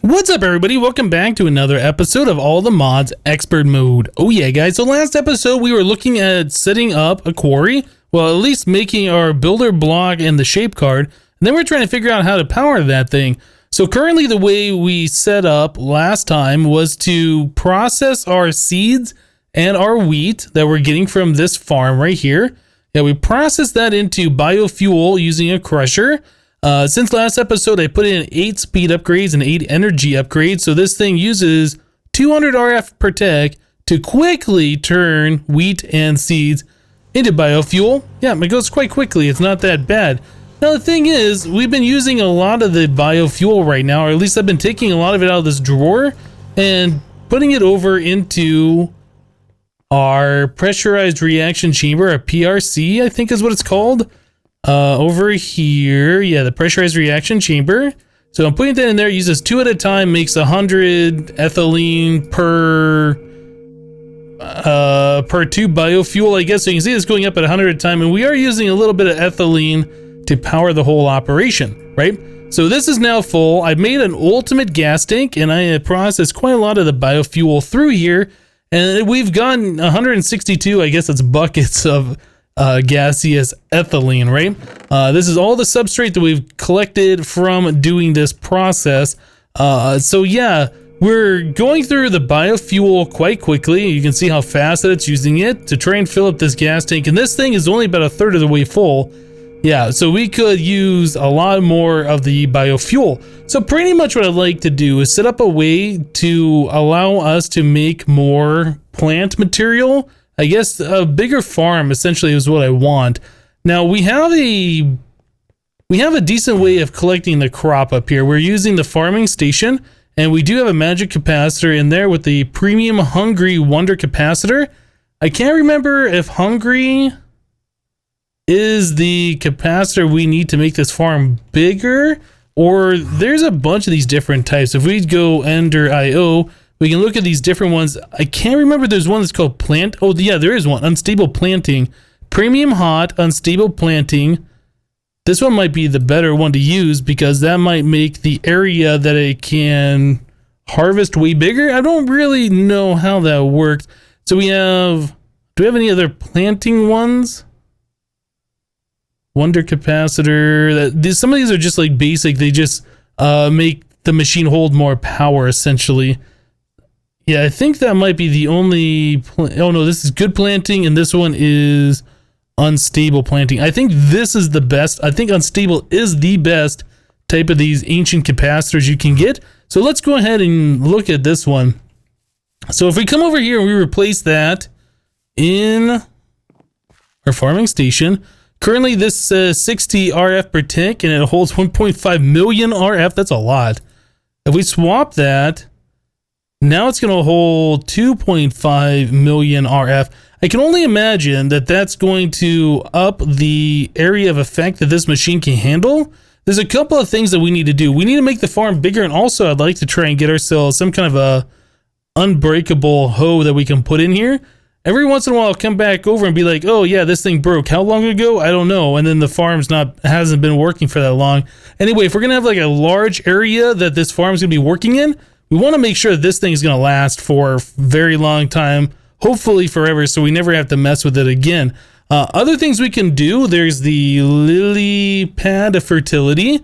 What's up, everybody? Welcome back to another episode of All the Mods Expert Mode. Oh yeah, guys, so last episode we were looking at setting up a quarry, well, at least making our builder block and the shape card, and then we're trying to figure out how to power that thing. So currently the way we set up last time was to process our seeds and our wheat that we're getting from this farm right here. Yeah, we process that into biofuel using a crusher. Since last episode, I put in 8 speed upgrades and 8 energy upgrades. So this thing uses 200 RF per tech to quickly turn wheat and seeds into biofuel. Yeah, it goes quite quickly. It's not that bad. Now, the thing is, we've been using a lot of the biofuel right now, or at least I've been taking a lot of it out of this drawer and putting it over into our pressurized reaction chamber, a PRC, I think is what it's called. Over here, yeah, the pressurized reaction chamber. So I'm putting that in there. It uses 2 at a time, makes 100 ethylene per 2 biofuel, I guess. So you can see it's going up at 100 at a time, and we are using a little bit of ethylene to power the whole operation, right? So this is now full. I've made an ultimate gas tank, and I have processed quite a lot of the biofuel through here, and we've gotten 162, I guess it's buckets of gaseous ethylene, right? This is all the substrate that we've collected from doing this process. So yeah, we're going through the biofuel quite quickly. You can see how fast that it's using it to try and fill up this gas tank. And this thing is only about a third of the way full. Yeah, so we could use a lot more of the biofuel. So pretty much what I'd like to do is set up a way to allow us to make more plant material. I guess a bigger farm essentially is what I want. Now we have a decent way of collecting the crop up here. We're using the farming station, and we do have a magic capacitor in there with the premium hungry wonder capacitor. I can't remember if hungry is the capacitor we need to make this farm bigger, or there's a bunch of these different types. If we go under IO, we can look at these different ones. I can't remember. There's one that's called plant. Oh, yeah, there is one. Unstable planting. Premium hot, unstable planting. This one might be the better one to use because that might make the area that it can harvest way bigger. I don't really know how that works. So we have, do we have any other planting ones? Wonder capacitor. Some of these are just like basic. They just make the machine hold more power essentially. Yeah, I think that might be the only... Oh, no, this is good planting, and this one is unstable planting. I think this is the best. I think unstable is the best type of these ancient capacitors you can get. So let's go ahead and look at this one. So if we come over here and we replace that in our farming station, currently this says 60 RF per tick, and it holds 1.5 million RF. That's a lot. If we swap that... Now it's going to hold 2.5 million RF. I can only imagine that that's going to up the area of effect that this machine can handle. There's a couple of things that we need to do. We need to make the farm bigger, and also I'd like to try and get ourselves some kind of a unbreakable hoe that we can put in here. Every once in a while I'll come back over and be like, oh yeah, this thing broke. How long ago? I don't know. And then the farm's hasn't been working for that long. Anyway, if we're going to have like a large area that this farm's going to be working in, we want to make sure that this thing is going to last for a very long time, hopefully forever, so we never have to mess with it again. Other things we can do, there's the lily pad of fertility.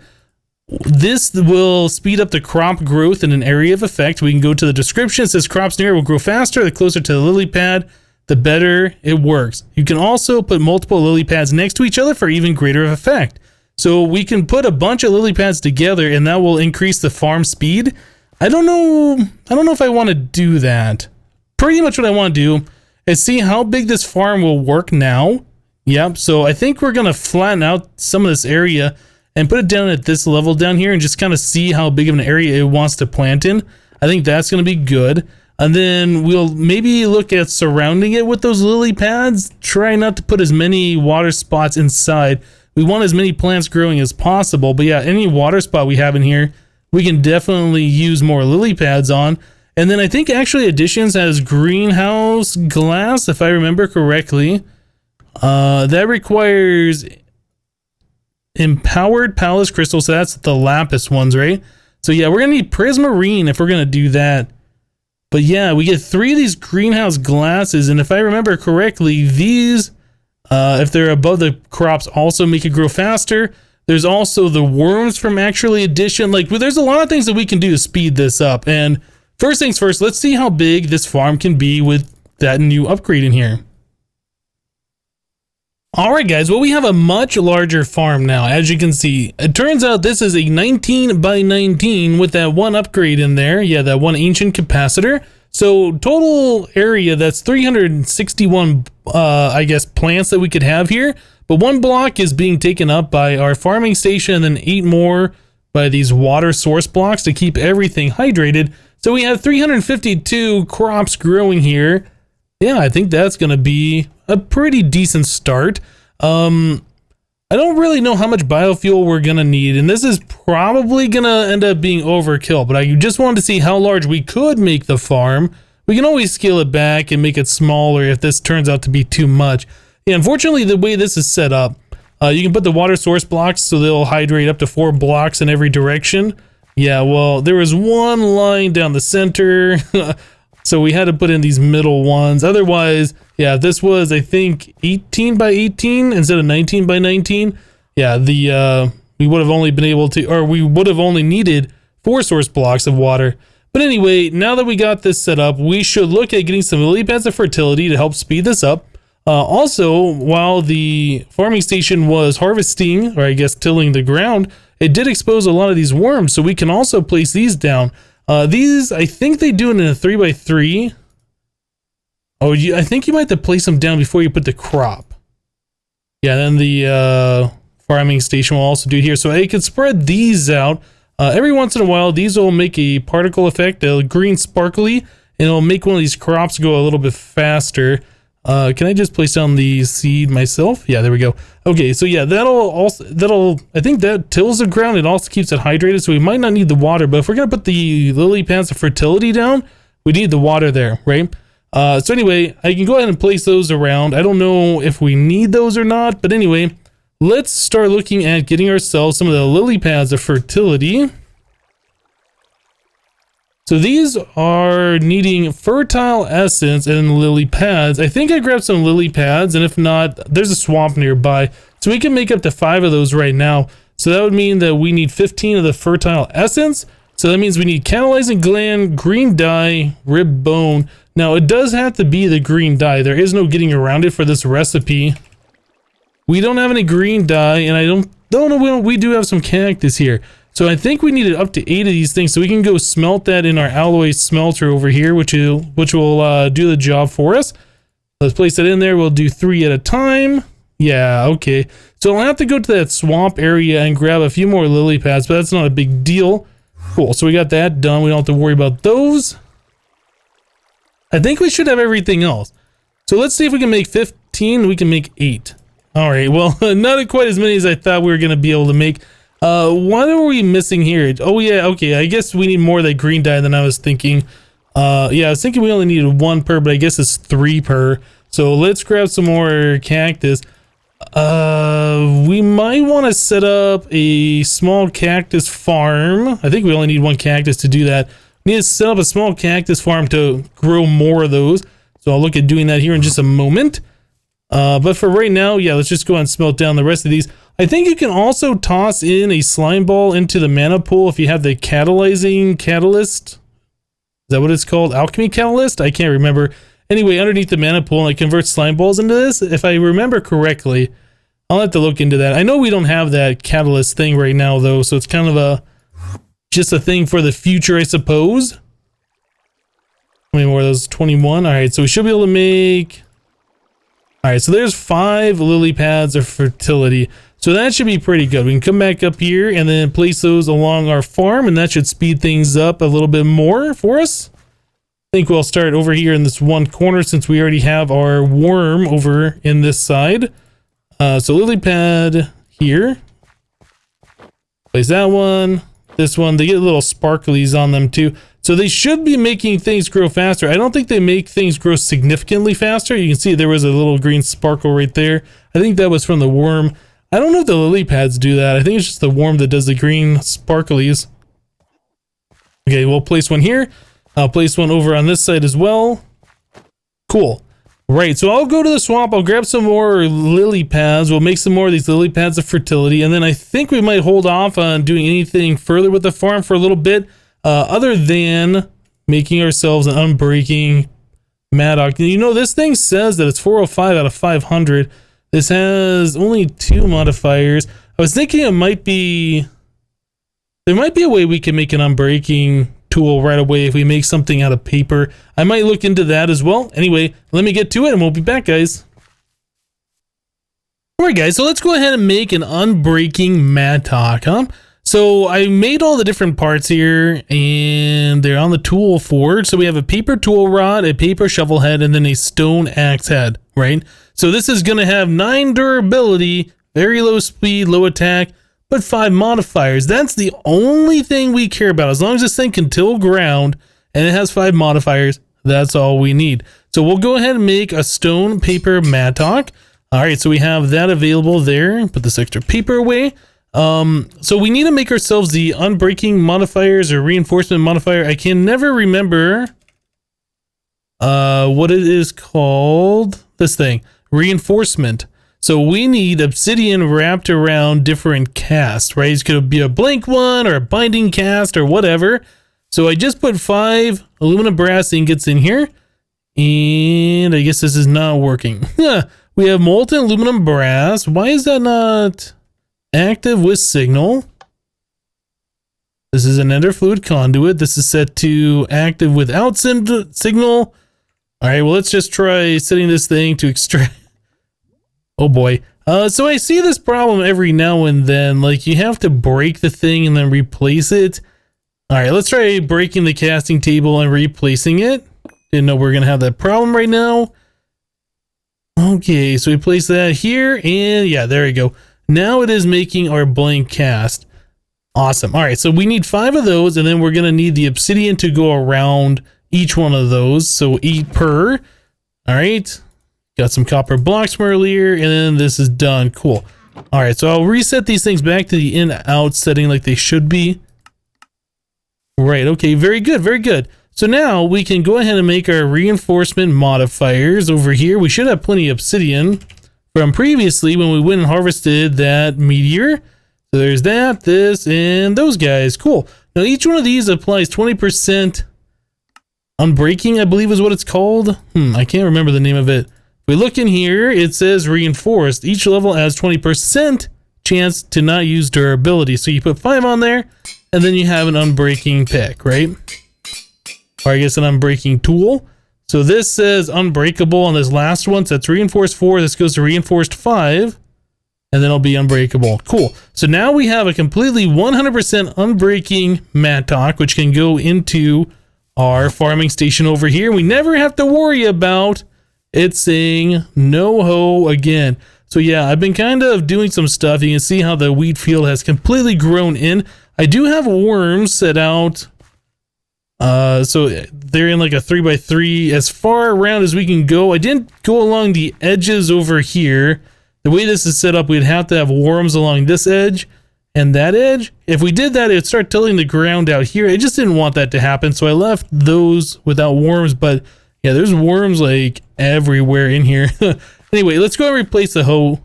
This will speed up the crop growth in an area of effect. We can go to the description. It says crops near will grow faster. The closer to the lily pad, the better it works. You can also put multiple lily pads next to each other for even greater effect. So we can put a bunch of lily pads together, and that will increase the farm speed. I don't know if I want to do that. Pretty much what I want to do is see how big this farm will work now. Yep, so I think we're going to flatten out some of this area and put it down at this level down here and just kind of see how big of an area it wants to plant in. I think that's going to be good. And then we'll maybe look at surrounding it with those lily pads. Try not to put as many water spots inside. We want as many plants growing as possible. But yeah, any water spot we have in here, we can definitely use more lily pads on. And then I think actually Additions has greenhouse glass, if I remember correctly. That requires empowered palace crystals. So that's the lapis ones, right? So yeah, we're gonna need prismarine if we're gonna do that. But yeah, we get 3 of these greenhouse glasses, and if I remember correctly, these, if they're above the crops, also make it grow faster. There's also the worms from actually addition. Like, well, there's a lot of things that we can do to speed this up. And first things first, let's see how big this farm can be with that new upgrade in here. Alright guys, well we have a much larger farm now, as you can see. It turns out this is a 19 by 19 with that one upgrade in there. Yeah, that one ancient capacitor. So total area, that's 361, I guess, plants that we could have here. But 1 block is being taken up by our farming station, and then 8 more by these water source blocks to keep everything hydrated. So we have 352 crops growing here. Yeah, I think that's going to be a pretty decent start. I don't really know how much biofuel we're going to need, and this is probably going to end up being overkill, but I just wanted to see how large we could make the farm. We can always scale it back and make it smaller if this turns out to be too much. Yeah, unfortunately, the way this is set up, you can put the water source blocks so they'll hydrate up to 4 blocks in every direction. Yeah, well, there was one line down the center, so we had to put in these middle ones. Otherwise, yeah, this was, I think, 18 by 18 instead of 19 by 19. Yeah, we would have only been able to, or we would have only needed 4 source blocks of water. But anyway, now that we got this set up, we should look at getting some lily pads of fertility to help speed this up. Also, while the farming station was harvesting, or I guess tilling the ground, it did expose a lot of these worms, so we can also place these down. These, I think they do it in a 3x3. Oh, I think you might have to place them down before you put the crop. Yeah, then the farming station will also do it here. So I could spread these out. Every once in a while, these will make a particle effect, a green sparkly, and it'll make one of these crops go a little bit faster. Can I just place down the seed myself? Yeah, there we go. Okay, so yeah, I think that tills the ground. It also keeps it hydrated, so we might not need the water, but if we're gonna put the lily pads of fertility down, we need the water there, right? So anyway, I can go ahead and place those around. I don't know if we need those or not, but anyway, let's start looking at getting ourselves some of the lily pads of fertility. So these are needing fertile essence and lily pads. I think I grabbed some lily pads, and if not, there's a swamp nearby. So we can make up to 5 of those right now. So that would mean that we need 15 of the fertile essence. So that means we need catalyzing gland, green dye, rib bone. Now it does have to be the green dye. There is no getting around it for this recipe. We don't have any green dye, and I don't know, we do have some cactus here. So I think we needed up to 8 of these things, so we can go smelt that in our alloy smelter over here, which will do the job for us. Let's place it in there. We'll do 3 at a time. Yeah, okay. So I'll have to go to that swamp area and grab a few more lily pads, but that's not a big deal. Cool, so we got that done. We don't have to worry about those. I think we should have everything else. So let's see if we can make 15. We can make 8. All right, well, not quite as many as I thought we were going to be able to make. What are we missing here? Oh yeah, okay, I guess we need more of that green dye than I was thinking. Yeah, I was thinking we only needed 1 per, but I guess it's 3 per. So let's grab some more cactus. We might want to set up a small cactus farm. I think we only need 1 cactus to do that. We need to set up a small cactus farm to grow more of those. So I'll look at doing that here in just a moment. But for right now, yeah, let's just go and smelt down the rest of these. I think you can also toss in a slime ball into the mana pool if you have the catalyzing catalyst. Is that what it's called? Alchemy catalyst? I can't remember. Anyway, underneath the mana pool, it converts slime balls into this. If I remember correctly, I'll have to look into that. I know we don't have that catalyst thing right now, though, so it's kind of just a thing for the future, I suppose. How many more of those? 21. All right, so we should be able to make... All right, so there's 5 lily pads of fertility. So that should be pretty good. We can come back up here and then place those along our farm, and that should speed things up a little bit more for us. I think we'll start over here in this one corner since we already have our worm over in this side. So lily pad here. Place that one. This one, they get little sparklies on them too. So they should be making things grow faster. I don't think they make things grow significantly faster. You can see there was a little green sparkle right there. I think that was from the worm. I don't know if the lily pads do that. I think it's just the worm that does the green sparklies. Okay, we'll place one here. I'll place one over on this side as well. Cool. Right, so I'll go to the swamp. I'll grab some more lily pads. We'll make some more of these lily pads of fertility. And then I think we might hold off on doing anything further with the farm for a little bit, other than making ourselves an Unbreaking Mattock. You know, this thing says that it's 405 out of 500. This has only 2 modifiers. I was thinking it might be... There might be a way we can make an Unbreaking tool right away if we make something out of paper. I might look into that as well. Anyway, let me get to it and we'll be back, guys. Alright guys, so let's go ahead and make an Unbreaking Mattock, huh? So I made all the different parts here and they're on the tool forge. So we have a paper tool rod, a paper shovel head, and then a stone axe head, right? So this is going to have 9 durability, very low speed, low attack, but 5 modifiers. That's the only thing we care about. As long as this thing can till ground and it has 5 modifiers, that's all we need. So we'll go ahead and make a stone paper mattock. All right, so we have that available there. Put this extra paper away. So we need to make ourselves the unbreaking modifiers or reinforcement modifier. I can never remember what it is called. This thing, reinforcement. So we need obsidian wrapped around different casts, right? It's going to be a blank one or a binding cast or whatever. So I just put 5 aluminum brass ingots in here. And I guess this is not working. We have molten aluminum brass. Why is that not active with signal? This is an ender fluid conduit. This is set to active without signal. All right, well, let's just try setting this thing to extract. Oh boy. So I see this problem every now and then. Like, you have to break the thing and then replace it. All right, let's try breaking the casting table and replacing it. Didn't know we were going to have that problem right now. Okay, so we place that here, and yeah, there we go. Now it is making our blank cast. Awesome. All right, so we need 5 of those, and then we're going to need the obsidian to go around each one of those. So 8 per. All right. Got some copper blocks from earlier, and then this is done. Cool. All right, so I'll reset these things back to the in-out setting like they should be. Right, okay, very good, very good. So now we can go ahead and make our reinforcement modifiers over here. We should have plenty of obsidian from previously when we went and harvested that meteor. So there's that, this, and those guys. Cool. Now each one of these applies 20% unbreaking, I believe is what it's called. I can't remember the name of it. We look in here, it says reinforced. Each level has 20% chance to not use durability. So you put 5 on there, and then you have an unbreaking pick, right? Or I guess an unbreaking tool. So this says unbreakable on this last one. So that's reinforced 4. This goes to reinforced 5, and then it'll be unbreakable. Cool. So now we have a completely 100% unbreaking mattock, which can go into our farming station over here. We never have to worry about it's saying no ho again. So yeah, I've been kind of doing some stuff. You can see how the wheat field has completely grown in. I do have worms set out. So they're in like a 3x3 as far around as we can go. I didn't go along the edges over here. The way this is set up, we'd have to have worms along this edge and that edge. If we did that, it'd start tilling the ground out here. I just didn't want that to happen. So I left those without worms, but yeah, there's worms like everywhere in here. Anyway, let's go and replace the hoe.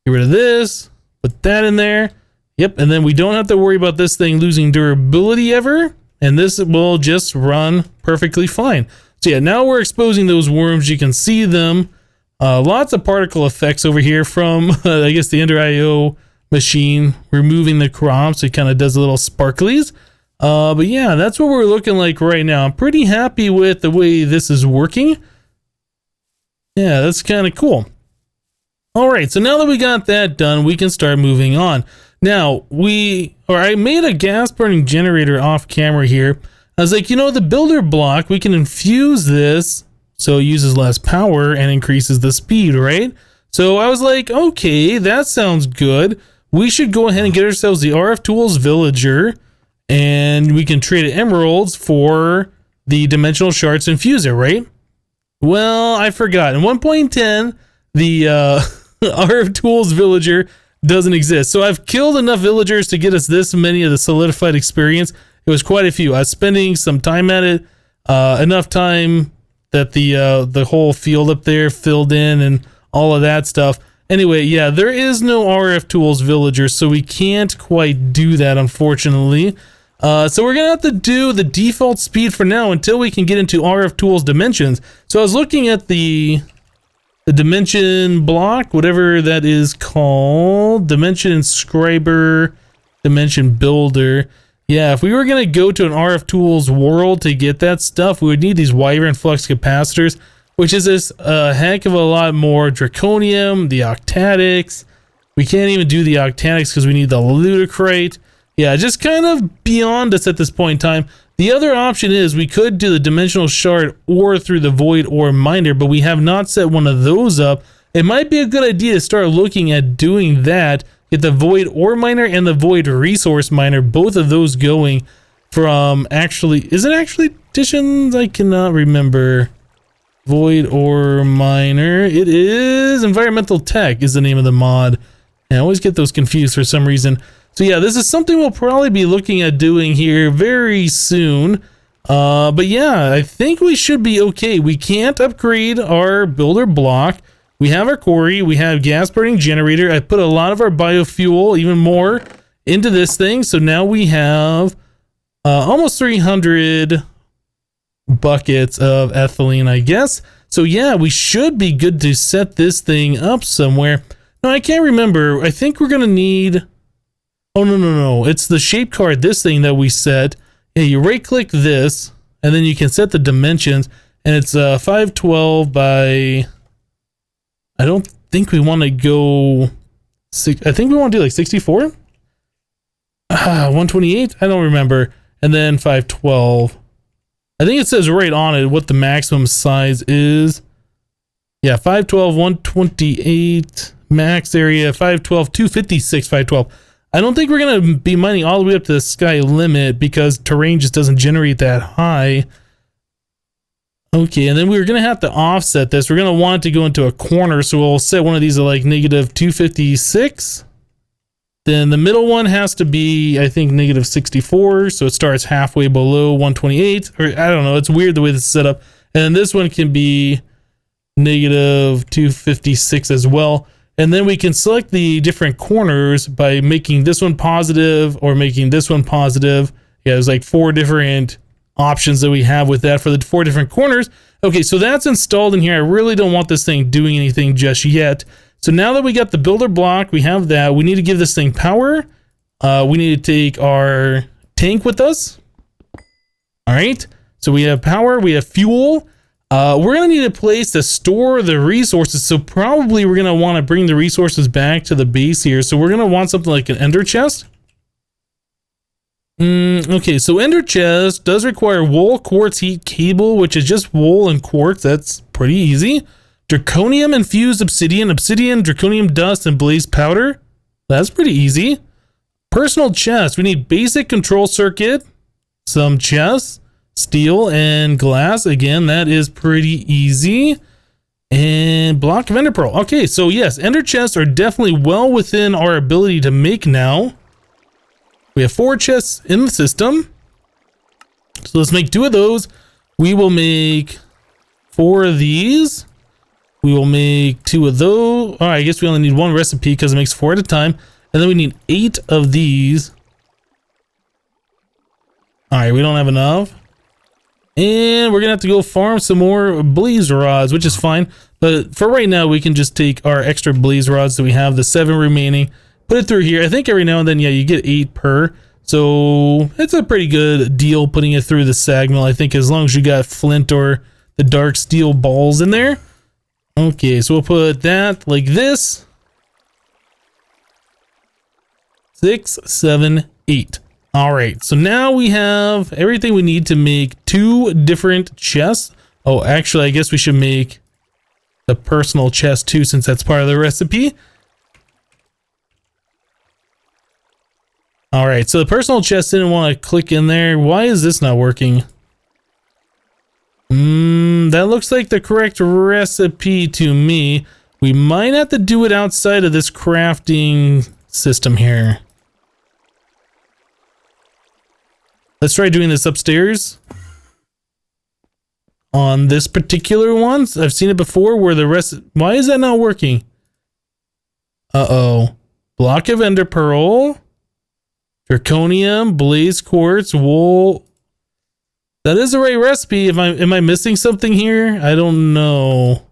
Get rid of this, put that in there. Yep, and then we don't have to worry about this thing losing durability ever. And this will just run perfectly fine. So yeah, now we're exposing those worms. You can see them. Lots of particle effects over here from, I guess, the Ender IO machine, removing the crops. It kind of does a little sparklies. But yeah, that's what we're looking like right now. I'm pretty happy with the way this is working. Yeah, that's kind of cool. All right, so now that we got that done, we can start moving on. Now, I made a gas burning generator off camera here. I was like, you know, the builder block, we can infuse this so it uses less power and increases the speed, right? So I was like, okay, that sounds good. We should go ahead and get ourselves the RF Tools Villager, and we can trade emeralds for the dimensional shards infuser, right? Well, I forgot. In 1.10, the RF Tools Villager doesn't exist. So I've killed enough villagers to get us this many of the solidified experience. It was quite a few. I was spending some time at it, enough time that the whole field up there filled in and all of that stuff. Anyway, yeah, there is no RF Tools Villager, so we can't quite do that, unfortunately. So we're going to have to do the default speed for now until we can get into RF Tools Dimensions. So I was looking at the dimension block, whatever that is called, dimension inscriber, dimension builder. Yeah, if we were going to go to an RF Tools world to get that stuff, we would need these Wyvern flux capacitors, which is this heck of a lot more draconium, the octadics. We can't even do the octadics because we need the ludicrate. Yeah, just kind of beyond us at this point in time. The other option is we could do the dimensional shard or through the void ore miner, but we have not set one of those up. It might be a good idea to start looking at doing that. Get the void ore miner and the void resource miner, both of those going from actually, is it actually additions? I cannot remember. Void ore miner. It is environmental tech is the name of the mod. I always get those confused for some reason. So yeah, this is something we'll probably be looking at doing here very soon. But yeah, I think we should be okay. We can't upgrade our builder block. We have our quarry. We have gas burning generator. I put a lot of our biofuel, even more, into this thing. So now we have almost 300 buckets of ethylene, I guess. So yeah, we should be good to set this thing up somewhere. No, I can't remember. I think we're going to need... Oh, no. It's the shape card, this thing that we set. Yeah, you right click this and then you can set the dimensions, and it's 512 by... I don't think we want to go... I think we want to do like 64? 128? I don't remember. And then 512. I think it says right on it what the maximum size is. Yeah, 512, 128, max area, 512, 256, 512. I don't think we're going to be mining all the way up to the sky limit because terrain just doesn't generate that high. Okay, and then we're going to have to offset this. We're going to want it to go into a corner, so we'll set one of these at like negative 256. Then the middle one has to be, I think, negative 64, so it starts halfway below 128. Or I don't know, it's weird the way this is set up. And then this one can be negative 256 as well. And then we can select the different corners by making this one positive or making this one positive. Yeah, there's like 4 different options that we have with that for the 4 different corners. Okay, so that's installed in here. I really don't want this thing doing anything just yet. So now that we got the builder block, we have that. We need to give this thing power. We need to take our tank with us. All right, so we have power, we have fuel. We're going to need a place to store the resources, so probably we're going to want to bring the resources back to the base here. So we're going to want something like an ender chest. Okay, so ender chest does require wool, quartz, heat, cable, which is just wool and quartz. That's pretty easy. Draconium infused obsidian, draconium dust, and blaze powder. That's pretty easy. Personal chest. We need basic control circuit, some chests, steel, and glass. Again, that is pretty easy. And block of ender pearl. Okay, so yes, ender chests are definitely well within our ability to make now. We have 4 chests in the system. So let's make 2 of those. We will make 4 of these. We will make 2 of those. All right, I guess we only need 1 recipe because it makes 4 at a time. And then we need 8 of these. All right, we don't have enough. And we're going to have to go farm some more blaze rods, which is fine. But for right now, we can just take our extra blaze rods that we have, the 7 remaining, put it through here. I think every now and then, yeah, you get 8 per. So it's a pretty good deal putting it through the sag mill, I think, as long as you got flint or the dark steel balls in there. Okay, so we'll put that like this. 6, 7, 8. All right, so now we have everything we need to make 2 different chests. Oh, actually, I guess we should make the personal chest too, since that's part of the recipe. All right, so the personal chest didn't want to click in there. Why is this not working? That looks like the correct recipe to me. We might have to do it outside of this crafting system here. Let's try doing this upstairs. On this particular one, I've seen it before where the rest... Why is that not working? Uh-oh. Block of ender pearl. Draconium, blaze quartz, wool. That is the right recipe. Am I missing something here? I don't know.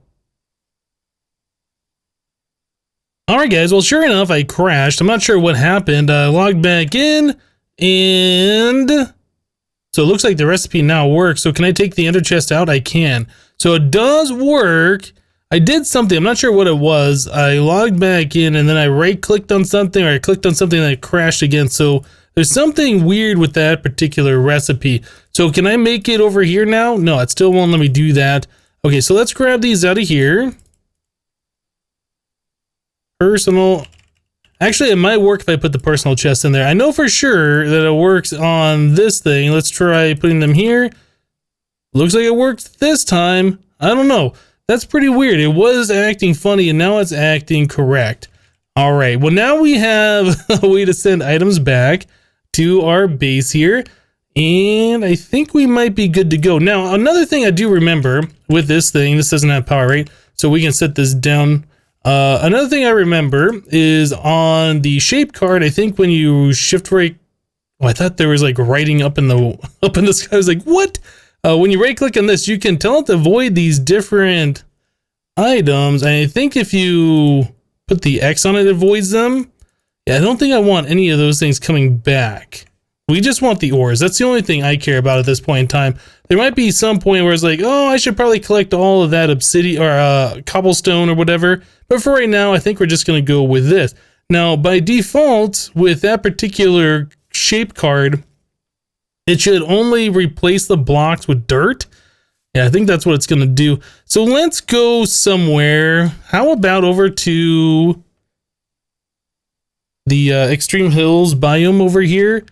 Alright guys, well sure enough I crashed. I'm not sure what happened. I logged back in and so it looks like the recipe now works. So can I take the ender chest out? I can. So it does work. I did something. I'm not sure what it was. I logged back in and then I right clicked on something, or I clicked on something and it crashed again. So there's something weird with that particular recipe. So can I make it over here now? No, it still won't let me do that. Okay, so let's grab these out of here. Personal. Actually, it might work if I put the personal chest in there. I know for sure that it works on this thing. Let's try putting them here. Looks like it worked this time. I don't know. That's pretty weird. It was acting funny and now it's acting correct. All right. Well, now we have a way to send items back to our base here. And I think we might be good to go. Now, another thing I do remember with this thing, this doesn't have power, right? So we can set this down. Another thing I remember is on the shape card, I think when you shift right, oh, I thought there was like writing up in the sky. I was like, what? When you right click on this, you can tell it to avoid these different items. And I think if you put the X on it, it avoids them. Yeah, I don't think I want any of those things coming back. We just want the ores. That's the only thing I care about at this point in time. There might be some point where it's like, oh, I should probably collect all of that obsidian or cobblestone or whatever. But for right now, I think we're just going to go with this. Now, by default, with that particular shape card, it should only replace the blocks with dirt. Yeah, I think that's what it's going to do. So let's go somewhere. How about over to the Extreme Hills biome over here?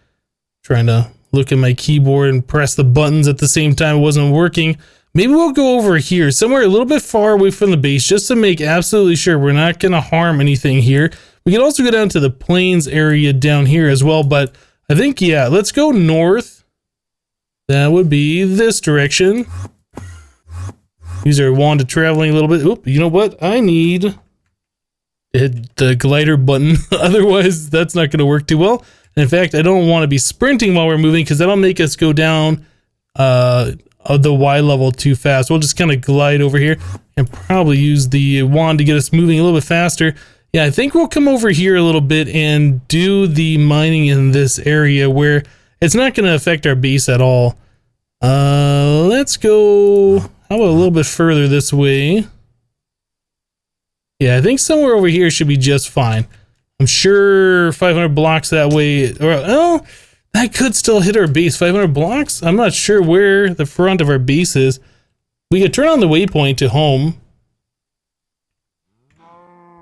Trying to look at my keyboard and press the buttons at the same time. It wasn't working. Maybe we'll go over here, somewhere a little bit far away from the base, just to make absolutely sure we're not going to harm anything here. We can also go down to the plains area down here as well, but I think, yeah, let's go north. That would be this direction. Use our wand to traveling a little bit. Oop, you know what? I need to hit the glider button. Otherwise, that's not going to work too well. And in fact, I don't want to be sprinting while we're moving because that'll make us go down the Y level too fast. We'll just kind of glide over here and probably use the wand to get us moving a little bit faster. Yeah, I think we'll come over here a little bit and do the mining in this area where it's not going to affect our base at all. Let's go, how about a little bit further this way? Yeah, I think somewhere over here should be just fine. I'm sure 500 blocks that way, or oh, that could still hit our base. 500 blocks? I'm not sure where the front of our base is. We could turn on the waypoint to home.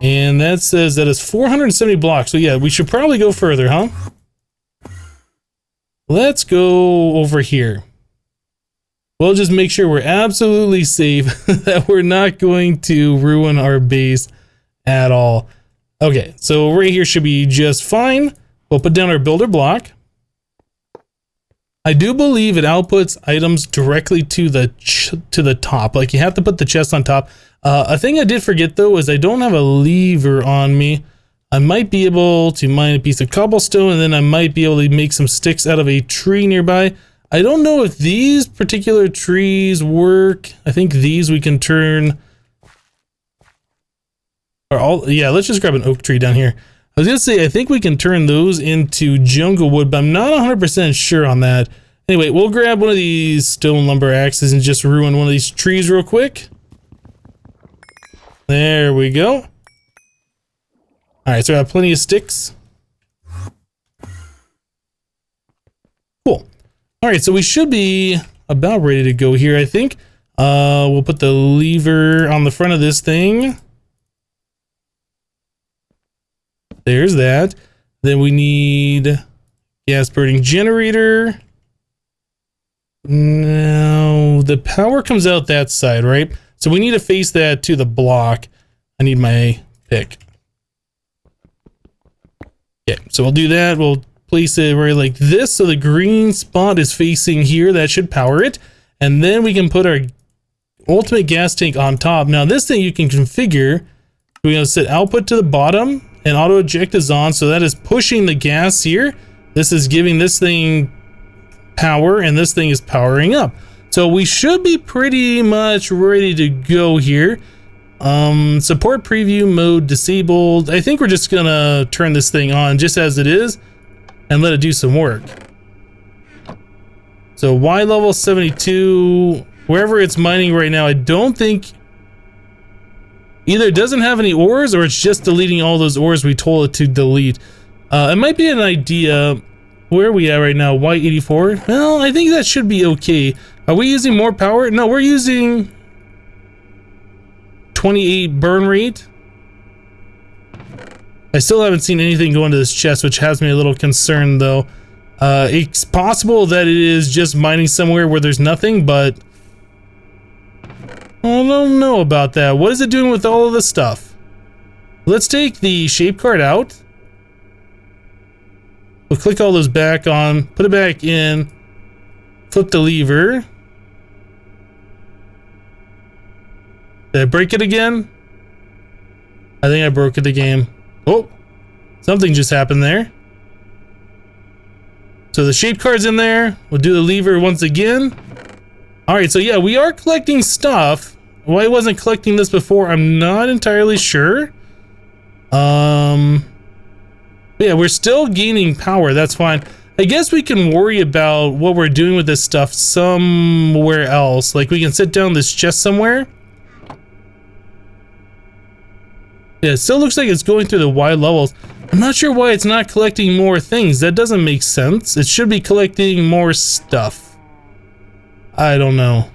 And that says that it's 470 blocks. So yeah, we should probably go further, huh? Let's go over here. We'll just make sure we're absolutely safe, that we're not going to ruin our base at all. Okay, so right here should be just fine. We'll put down our builder block. I do believe it outputs items directly to the top. Like you have to put the chest on top. A thing I did forget though is I don't have a lever on me. I might be able to mine a piece of cobblestone and then I might be able to make some sticks out of a tree nearby. I don't know if these particular trees work. I think these we can turn... yeah, let's just grab an oak tree down here. I was gonna say, I think we can turn those into jungle wood, but I'm not 100% sure on that. Anyway, we'll grab one of these stone lumber axes and just ruin one of these trees real quick. There we go. All right, so I have plenty of sticks. Cool. All right, so we should be about ready to go here, I think. We'll put the lever on the front of this thing. There's that. Then we need gas burning generator. Now the power comes out that side, right? So we need to face that to the block. I need my pick. Yeah, so we'll do that. We'll place it right like this. So the green spot is facing here. That should power it. And then we can put our ultimate gas tank on top. Now this thing you can configure. We're going to set output to the bottom and auto eject is on. So that is pushing the gas here. This is giving this thing power and this thing is powering up. So we should be pretty much ready to go here. Support preview mode disabled. I think we're just gonna turn this thing on just as it is and let it do some work. So Y level 72, wherever it's mining right now, I don't think either it doesn't have any ores or it's just deleting all those ores we told it to delete. It might be an idea. Where are we at right now? Y84? Well, I think that should be okay. Are we using more power? No, we're using 28 burn rate. I still haven't seen anything go into this chest, which has me a little concerned though. It's possible that it is just mining somewhere where there's nothing, but I don't know about that. What is it doing with all of this stuff? Let's take the shape card out. We'll click all those back on, put it back in, flip the lever. Did I break it again? I think I broke it the game. Oh, something just happened there. So the shape card's in there. We'll do the lever once again. All right, so yeah, we are collecting stuff. Why I wasn't collecting this before, I'm not entirely sure. Yeah, we're still gaining power. That's fine. I guess we can worry about what we're doing with this stuff somewhere else. Like we can sit down this chest somewhere. Yeah, it still looks like it's going through the Y levels. I'm not sure why it's not collecting more things. That doesn't make sense. It should be collecting more stuff. I don't know.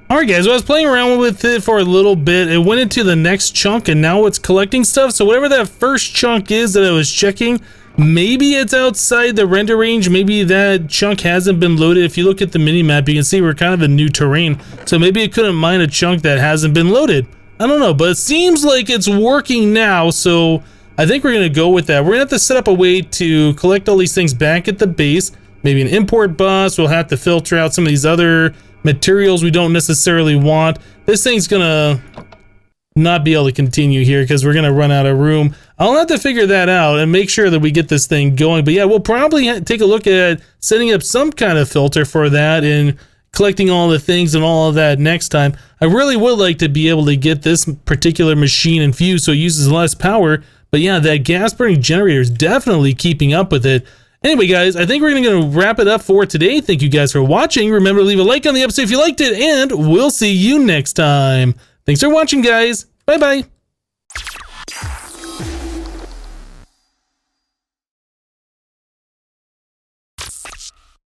Alright guys, well, I was playing around with it for a little bit. It went into the next chunk and now it's collecting stuff. So whatever that first chunk is that I was checking, maybe it's outside the render range. Maybe that chunk hasn't been loaded. If you look at the mini map, you can see we're kind of in new terrain. So maybe it couldn't mine a chunk that hasn't been loaded. I don't know, but it seems like it's working now. So I think we're going to go with that. We're going to have to set up a way to collect all these things back at the base. Maybe an import bus. We'll have to filter out some of these other materials we don't necessarily want. This thing's gonna not be able to continue here because we're gonna run out of room. I'll have to figure that out and make sure that we get this thing going. But yeah, we'll probably take a look at setting up some kind of filter for that and collecting all the things and all of that next time. I really would like to be able to get this particular machine infused so it uses less power. But yeah, that gas burning generator is definitely keeping up with it. Anyway, guys, I think we're going to wrap it up for today. Thank you guys for watching. Remember to leave a like on the episode if you liked it, and we'll see you next time. Thanks for watching, guys. Bye-bye.